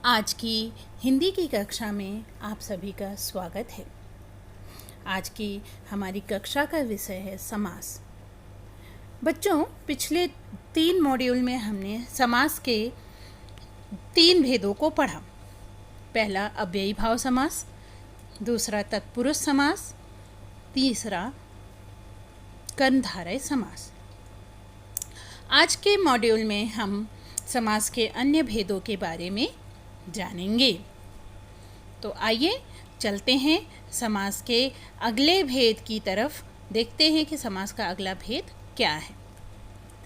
आज की हिंदी की कक्षा में आप सभी का स्वागत है। आज की हमारी कक्षा का विषय है समास। बच्चों, पिछले 3 मॉड्यूल में हमने समास के 3 भेदों को पढ़ा। पहला अव्ययी भाव समास, दूसरा तत्पुरुष समास, तीसरा कर्मधारय समास। आज के मॉड्यूल में हम समास के अन्य भेदों के बारे में जानेंगे। तो आइए चलते हैं समास के अगले भेद की तरफ, देखते हैं कि समास का अगला भेद क्या है।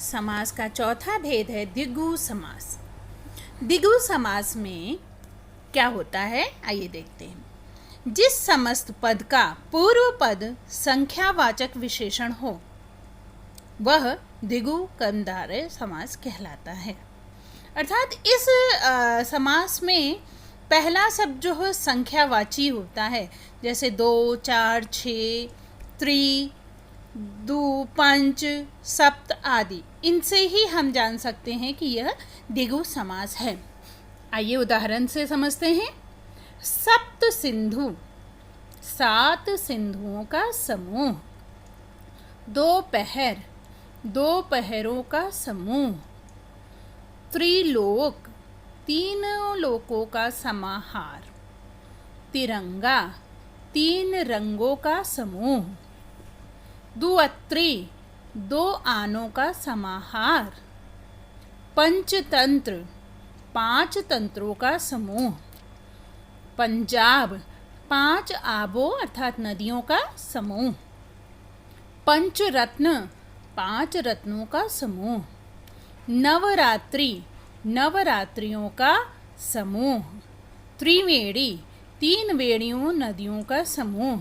समास का चौथा भेद है द्विगु समास। द्विगु समास में क्या होता है, आइए देखते हैं। जिस समस्त पद का पूर्व पद संख्यावाचक विशेषण हो वह द्विगु कर्मधारय समास कहलाता है। अर्थात इस समास में पहला शब्द जो है संख्यावाची होता है, जैसे 2, 4, 6, त्रि, दु, पंच, सप्त आदि। इनसे ही हम जान सकते हैं कि यह द्विगु समास है। आइए उदाहरण से समझते हैं। सप्त सिंधु, 7 सिंधुओं का समूह। दोपहर, 2 पहरों का समूह। त्रिलोक, 3 लोकों का समाहार। तिरंगा, 3 रंगों का समूह। दुअत्री, 2 आनों का समाहार। पंचतंत्र, 5 तंत्रों का समूह। पंजाब, 5 आबों अर्थात नदियों का समूह। पंचरत्न, 5 रत्नों का समूह। नवरात्रि, नवरात्रियों का समूह। त्रिवेणी, 3 वेणियों नदियों का समूह।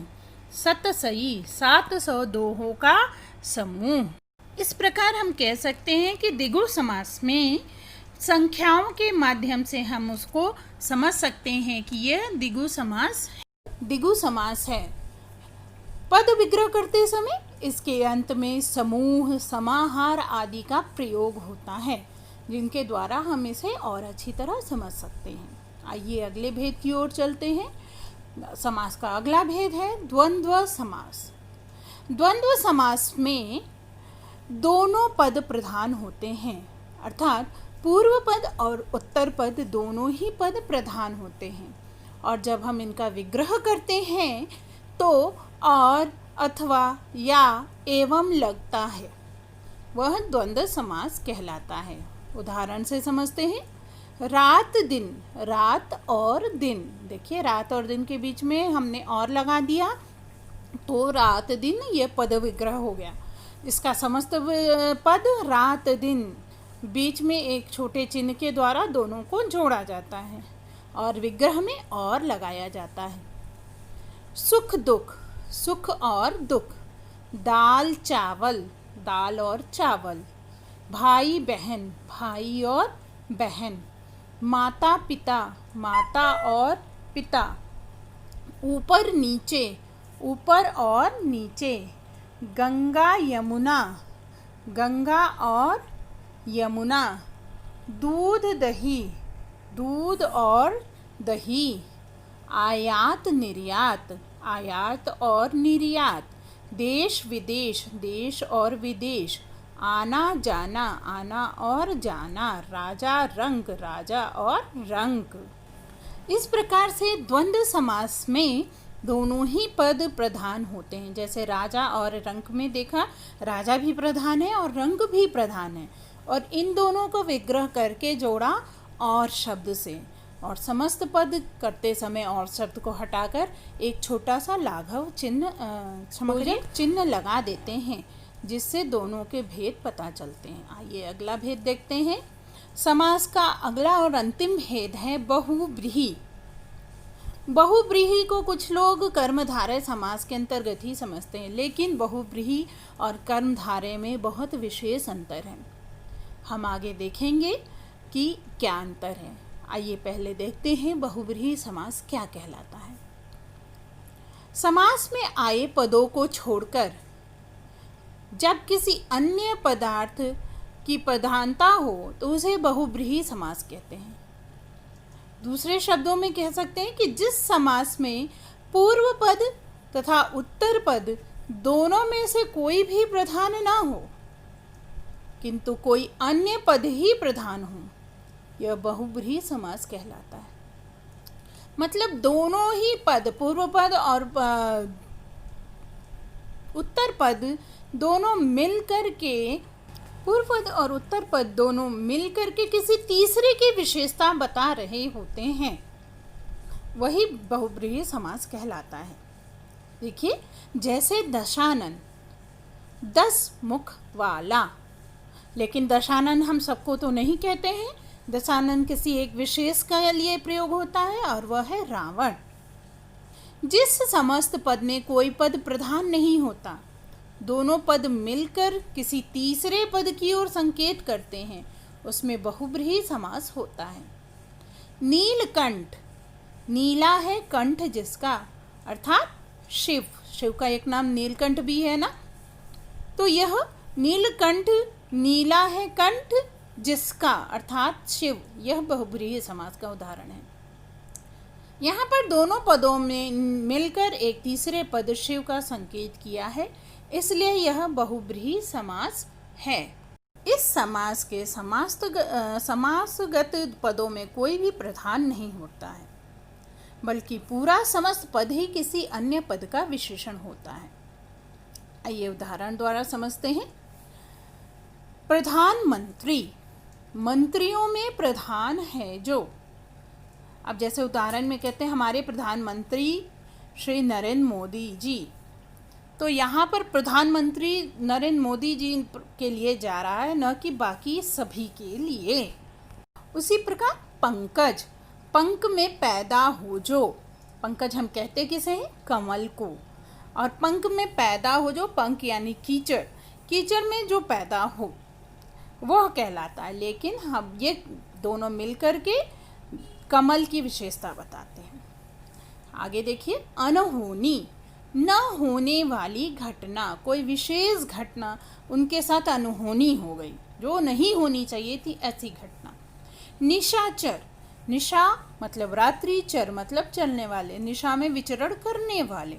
सतसई, 700 दोहों का समूह। इस प्रकार हम कह सकते हैं कि द्विगु समास में संख्याओं के माध्यम से हम उसको समझ सकते हैं कि यह द्विगु समास है। पद विग्रह करते समय इसके अंत में समूह, समाहार आदि का प्रयोग होता है, जिनके द्वारा हम इसे और अच्छी तरह समझ सकते हैं। आइए अगले भेद की ओर चलते हैं। समास का अगला भेद है द्वंद्व समास। द्वंद्व समास में दोनों पद प्रधान होते हैं, अर्थात पूर्व पद और उत्तर पद दोनों ही पद प्रधान होते हैं। और जब हम इनका विग्रह करते हैं तो और, अथवा, या, एवं लगता है, वह द्वंद्व समास कहलाता है। उदाहरण से समझते हैं। रात दिन, रात और दिन। देखिए, रात और दिन के बीच में हमने और लगा दिया तो रात दिन ये पद विग्रह हो गया। इसका समस्त पद रात दिन, बीच में एक छोटे चिन्ह के द्वारा दोनों को जोड़ा जाता है और विग्रह में और लगाया जाता है। सुख दुख, सुख और दुख। दाल चावल, दाल और चावल। भाई बहन, भाई और बहन। माता पिता, माता और पिता। ऊपर नीचे, ऊपर और नीचे। गंगा यमुना, गंगा और यमुना। दूध दही, दूध और दही। आयात निर्यात, आयात और निर्यात। देश विदेश, देश और विदेश। आना जाना, आना और जाना। राजा रंग, राजा और रंग। इस प्रकार से द्वंद्व समास में दोनों ही पद प्रधान होते हैं। जैसे राजा और रंग में देखा, राजा भी प्रधान है और रंग भी प्रधान है, और इन दोनों को विग्रह करके जोड़ा और शब्द से, और समस्त पद करते समय और शब्द को हटाकर एक छोटा सा लाघव चिन्ह लगा देते हैं, जिससे दोनों के भेद पता चलते हैं। आइए अगला भेद देखते हैं। समास का अगला और अंतिम भेद है बहुव्रीहि। बहुव्रीहि को कुछ लोग कर्मधारय समास के अंतर्गत ही समझते हैं, लेकिन बहुव्रीहि और कर्मधारय में बहुत विशेष अंतर है। हम आगे देखेंगे कि क्या अंतर है। आइए पहले देखते हैं बहुव्रीहि समास क्या कहलाता है। समास में आए पदों को छोड़कर जब किसी अन्य पदार्थ की प्रधानता हो तो उसे बहुव्रीहि समास कहते हैं। दूसरे शब्दों में कह सकते हैं कि जिस समास में पूर्व पद तथा उत्तर पद दोनों में से कोई भी प्रधान ना हो किंतु कोई अन्य पद ही प्रधान हो, यह बहुब्रीहि समास कहलाता है। मतलब दोनों ही पद, पूर्व पद और उत्तर पद दोनों मिलकर के, पूर्व पद और उत्तर पद दोनों मिलकर के किसी तीसरे की विशेषता बता रहे होते हैं, वही बहुब्रीहि समास कहलाता है। देखिए, जैसे दशानन, 10 मुख वाला, लेकिन दशानन हम सबको तो नहीं कहते हैं। दशानन किसी एक विशेष के लिए प्रयोग होता है और वह है रावण। जिस समस्त पद में कोई पद प्रधान नहीं होता, दोनों पद मिलकर किसी तीसरे पद की ओर संकेत करते हैं, उसमें बहुब्रीहि समास होता है। नीलकंठ, नीला है कंठ जिसका, अर्थात शिव, शिव का एक नाम नीलकंठ भी है ना, तो यह नीलकंठ, नीला है कंठ जिसका अर्थात शिव, यह बहुब्रीहि समास का उदाहरण है। यहाँ पर दोनों पदों में मिलकर एक तीसरे पद शिव का संकेत किया है, इसलिए यह बहुब्रीहि समास है। इस समास के समासगत पदों में कोई भी प्रधान नहीं होता है, बल्कि पूरा समस्त पद ही किसी अन्य पद का विशेषण होता है। आइए उदाहरण द्वारा समझते हैं। प्रधानमंत्री, मंत्रियों में प्रधान है जो, अब जैसे उदाहरण में कहते हैं हमारे प्रधानमंत्री श्री नरेंद्र मोदी जी, तो यहाँ पर प्रधानमंत्री नरेंद्र मोदी जी के लिए जा रहा है, न कि बाकी सभी के लिए। उसी प्रकार पंकज, पंक में पैदा हो जो, पंकज हम कहते किसे हैं, कमल को, और पंक में पैदा हो जो, पंक यानी कीचड़, कीचड़ में जो पैदा हो वह कहलाता है। लेकिन हम ये दोनों मिलकर के कमल की विशेषता बताते हैं। आगे देखिए, अनहोनी, न होने वाली घटना, कोई विशेष घटना उनके साथ अनहोनी हो गई, जो नहीं होनी चाहिए थी, ऐसी घटना। निशाचर, निशा मतलब रात्रि, चर मतलब चलने वाले, निशा में विचरण करने वाले,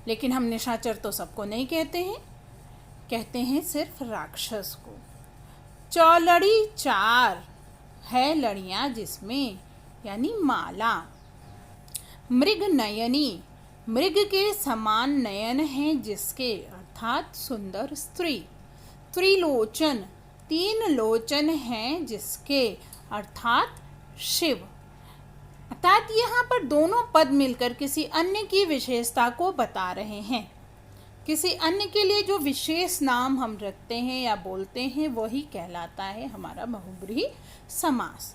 लेकिन हम निशाचर तो सबको नहीं कहते हैं, कहते हैं सिर्फ राक्षस को। चौलड़ी, चार है लड़ियां जिसमें, यानी माला। मृग नयनी, मृग के समान नयन है जिसके, अर्थात सुंदर स्त्री। त्रिलोचन, 3 लोचन हैं जिसके, अर्थात शिव। अर्थात यहाँ पर दोनों पद मिलकर किसी अन्य की विशेषता को बता रहे हैं। किसी अन्य के लिए जो विशेष नाम हम रखते हैं या बोलते हैं, वही कहलाता है हमारा बहुब्रीहि समास।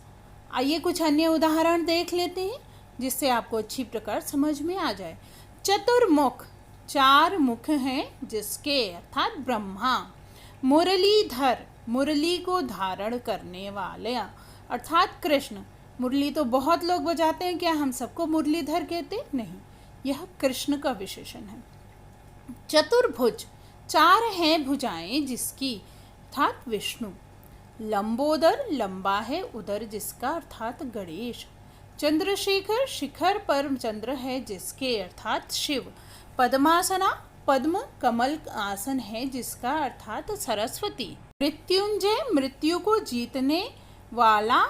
आइए कुछ अन्य उदाहरण देख लेते हैं जिससे आपको अच्छी प्रकार समझ में आ जाए। चतुर्मुख, 4 मुख हैं जिसके, अर्थात ब्रह्मा। मुरलीधर, मुरली को धारण करने वाले, अर्थात कृष्ण। मुरली तो बहुत लोग बजाते हैं, क्या हम सबको मुरलीधर कहते? नहीं, यह कृष्ण का विशेषण है। चतुर्भुज, 4 हैं भुजाएं जिसकी, अर्थात विष्णु। लंबोदर, लंबा है उदर जिसका, अर्थात गणेश। चंद्रशेखर, शिखर पर चंद्र है जिसके, अर्थात शिव। पद्मासना, पद्म कमल आसन है जिसका, अर्थात सरस्वती। मृत्युंजय, मृत्यु को जीतने वाला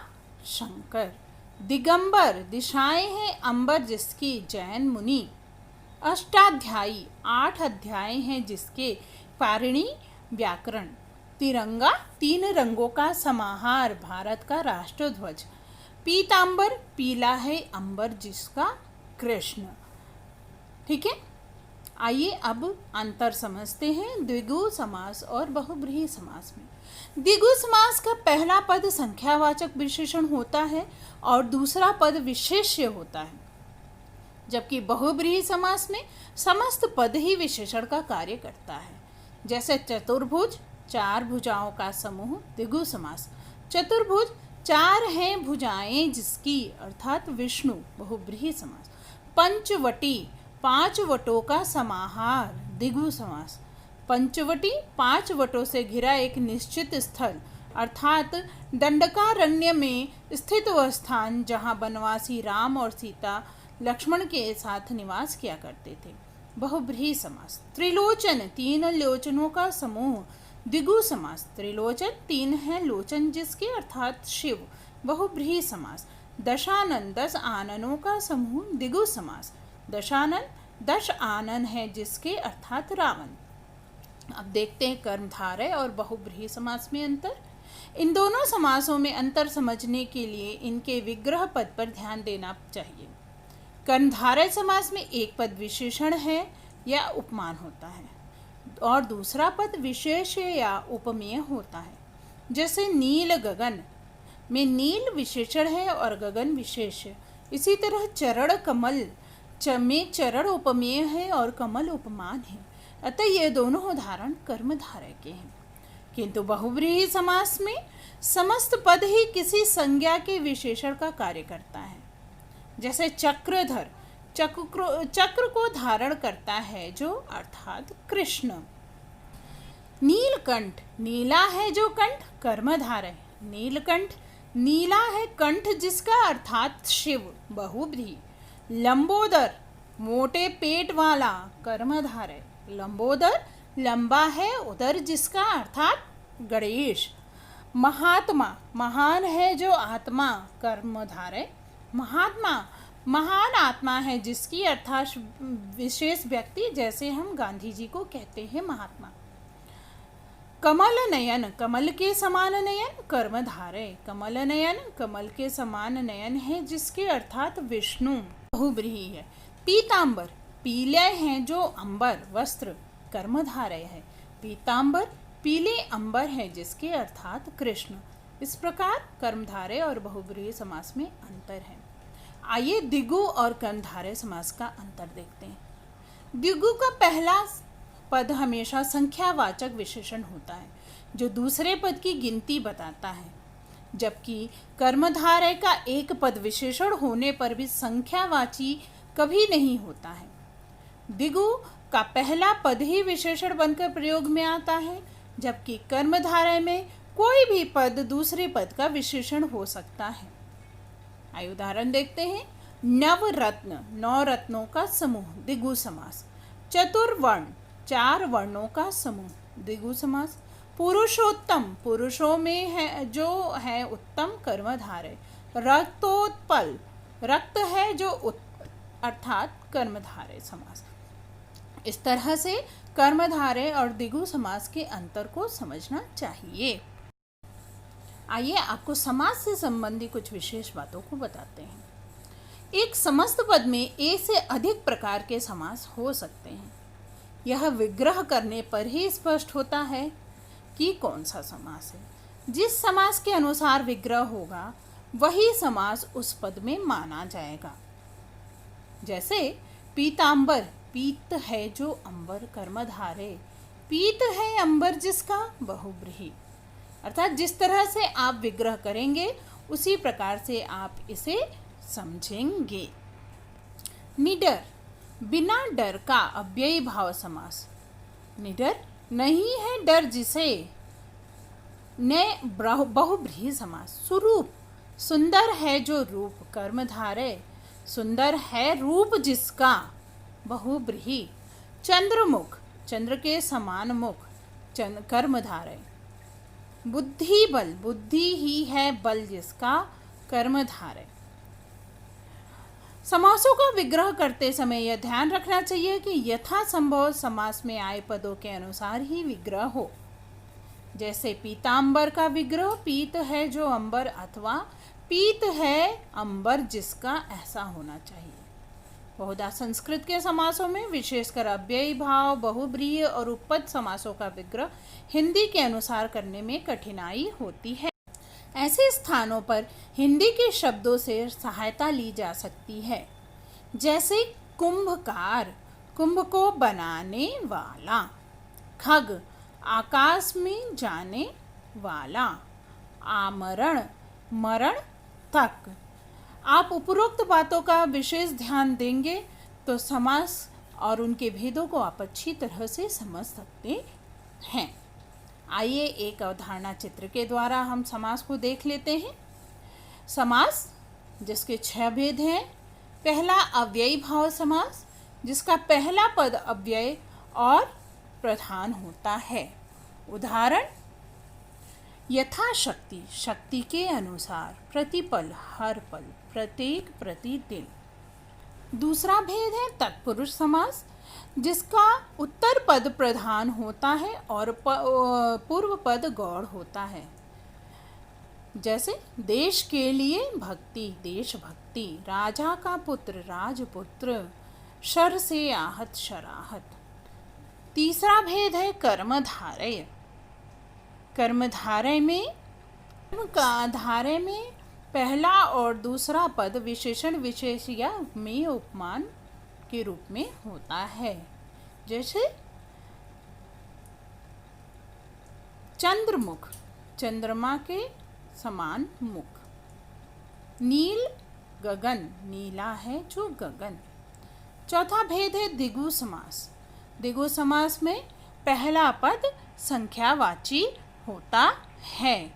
शंकर। दिगंबर, दिशाएं हैं अंबर जिसकी, जैन मुनि। अष्टाध्यायी, 8 अध्याय हैं जिसके, पारिणी व्याकरण। तिरंगा, 3 रंगों का समाहार, भारत का राष्ट्रध्वज। पीतांबर, पीला है अंबर जिसका, कृष्ण। ठीक है, आइए अब अंतर समझते हैं द्विगु समास और बहुब्रीहि समास में। द्विगु समास का पहला पद संख्यावाचक विशेषण होता है और दूसरा पद विशेष्य होता है, जबकि बहुब्रीहि समास में समस्त पद ही विशेषण का कार्य करता है। जैसे चतुर्भुज, 4 भुजाओं का समूह, द्विगु समास। चतुर्भुज, 4 हैं भुजाएं जिसकी, अर्थात विष्णु, बहुब्रीहि समास। पंचवटी, 5 वटों का समाहार, द्विगु समास। पंचवटी, 5 वटों से घिरा एक निश्चित स्थल, अर्थात दंडकारण्य में स्थित वह स्थान जहाँ बनवासी राम और सीता लक्ष्मण के साथ निवास किया करते थे। बहुब्रीहि समास। त्रिलोचन, तीन लोचनों का समूह। द्विगु समास। त्रिलोचन, तीन है लोचन जिसके, अर्थात शिव। बहुब्रीहि समास। दशानन, 10 आननों का समूह। द्विगु समास। दशानन, 10 आनन है जिसके, अर्थात रावण। अब देखते हैं कर्मधारय और बहुब्रीहि समास में अंतर। इन दोनों समासों में अंतर समझने के लिए इनके विग्रह पद पर ध्यान देना चाहिए। कर्मधारय समास में एक पद विशेषण है या उपमान होता है और दूसरा पद विशेष या उपमेय होता है। जैसे नील गगन में नील विशेषण है और गगन विशेष है। इसी तरह चरण कमल में चरण उपमेय है और कमल उपमान है। अतः ये दोनों उदाहरण कर्मधारय के हैं। किंतु बहुब्रीहि समास में समस्त पद ही किसी संज्ञा के विशेषण का कार्य करता है। जैसे चक्रधर, चक्र को धारण करता है जो, अर्थात कृष्ण। नीलकंठ, नीला है जो कंठ, कर्मधारय। नीलकंठ, नीला है कंठ जिसका, अर्थात शिव। बहुब्रीहि। लंबोदर, मोटे पेट वाला, कर्मधारय। लंबोदर, लंबा है उदर जिसका, अर्थात गणेश। महात्मा, महान है जो आत्मा, कर्मधारय। महात्मा, महान आत्मा है जिसकी, अर्थात विशेष व्यक्ति, जैसे हम गांधी जी को कहते हैं महात्मा। कमल नयन, कमल के समान नयन, कर्मधारय। कमल नयन, कमल के समान नयन है जिसके, अर्थात विष्णु। बहुब्रीहि है। पीतांबर, पीले हैं जो अंबर, वस्त्र, कर्मधारय है। पीतांबर, पीले अंबर है जिसके, अर्थात कृष्ण। इस प्रकार कर्मधारय और बहुब्रीहि समास में अंतर है। आइए द्विगु और कर्मधारय समास का अंतर देखते हैं। द्विगु का पहला पद हमेशा संख्यावाचक विशेषण होता है जो दूसरे पद की गिनती बताता है, जबकि कर्मधारय का एक पद विशेषण होने पर भी संख्यावाची कभी नहीं होता है। द्विगु का पहला पद ही विशेषण बनकर प्रयोग में आता है, जबकि कर्मधारय में कोई भी पद दूसरे पद का विशेषण हो सकता है। आइए उदाहरण देखते हैं। नवरत्न, 9 रत्नों का समूह, द्विगु समास। चतुर्वर्ण, 4 वर्णों का समूह, द्विगु समास। पुरुषोत्तम, पुरुषों में है जो है उत्तम, कर्मधारय। रक्तोत्पल, रक्त है जो अर्थात कर्मधारय समास। इस तरह से कर्मधारय और द्विगु समास के अंतर को समझना चाहिए। आइए आपको समास से संबंधी कुछ विशेष बातों को बताते हैं। एक समस्त पद में एक से अधिक प्रकार के समास हो सकते हैं। यह विग्रह करने पर ही स्पष्ट होता है कि कौन सा समास है। जिस समास के अनुसार विग्रह होगा वही समास उस पद में माना जाएगा। जैसे पीतांबर, पीत है जो अंबर, कर्मधारय। पीत है अंबर जिसका, बहुब्रीहि। अर्थात जिस तरह से आप विग्रह करेंगे उसी प्रकार से आप इसे समझेंगे। निडर, बिना डर का, अव्ययी भाव समास। निडर, नहीं है डर जिसे, ने बहुब्रीहि समास। सुरूप, सुंदर है जो रूप, कर्मधारय। सुंदर है रूप जिसका, बहुब्रीहि। चंद्रमुख, चंद्र के समान मुख, कर्मधारय। बुद्धि बल, बुद्धि ही है बल जिसका, कर्मधारय। समासों का विग्रह करते समय यह ध्यान रखना चाहिए कि यथासंभव समास में आए पदों के अनुसार ही विग्रह हो। जैसे पीतांबर का विग्रह पीत है जो अंबर अथवा पीत है अंबर जिसका, ऐसा होना चाहिए। बहुधा संस्कृत के समासों में विशेषकर अव्ययी भाव, बहुब्रीहि और उपपद समासों का विग्रह हिंदी के अनुसार करने में कठिनाई होती है। ऐसे स्थानों पर हिंदी के शब्दों से सहायता ली जा सकती है। जैसे कुंभकार, कुंभ को बनाने वाला। खग, आकाश में जाने वाला। आमरण, मरण तक। आप उपरोक्त बातों का विशेष ध्यान देंगे तो समास और उनके भेदों को आप अच्छी तरह से समझ सकते हैं। आइए एक अवधारणा चित्र के द्वारा हम समास को देख लेते हैं। समास जिसके 6 भेद हैं। पहला अव्ययी भाव समास, जिसका पहला पद अव्यय और प्रधान होता है। उदाहरण, यथाशक्ति, शक्ति के अनुसार, प्रतिपल, हर पल, प्रत्येक, प्रतिदिन। दूसरा भेद है तत्पुरुष समास, जिसका उत्तर पद प्रधान होता है और पूर्व पद गौड़ होता है। जैसे देश के लिए भक्ति, देशभक्ति, राजा का पुत्र, राजपुत्र, शर से आहत, शराहत। तीसरा भेद है कर्मधारय। कर्मधारय में पहला और दूसरा पद विशेषण विशेष या में उपमान के रूप में होता है। जैसे चंद्रमुख, चंद्रमा के समान मुख। नील, गगन, नीला है जो गगन। चौथा भेद है द्विगु समास। द्विगु समास में पहला पद संख्यावाची होता है।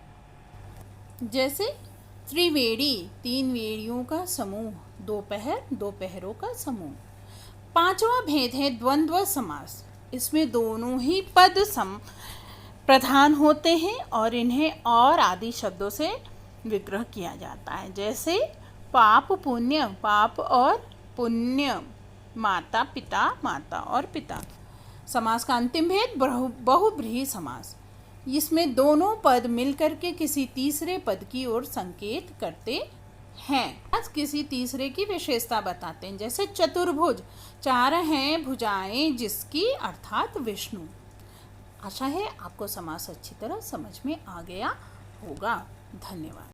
जैसे त्रिवेणी, 3 वेणियों का समूह, दोपहर, दोपहरों का समूह। पांचवा भेद है द्वंद्व समास। इसमें दोनों ही पद प्रधान होते हैं और इन्हें और आदि शब्दों से विग्रह किया जाता है। जैसे पाप पुण्य, पाप और पुण्य, माता पिता, माता और पिता। समास का अंतिम भेद बहुब्रीहि समास। इसमें दोनों पद मिलकर के किसी तीसरे पद की ओर संकेत करते हैं। आज किसी तीसरे की विशेषता बताते हैं। जैसे चतुर्भुज, 4 हैं भुजाएं जिसकी, अर्थात विष्णु। आशा है आपको समास अच्छी तरह समझ में आ गया होगा। धन्यवाद।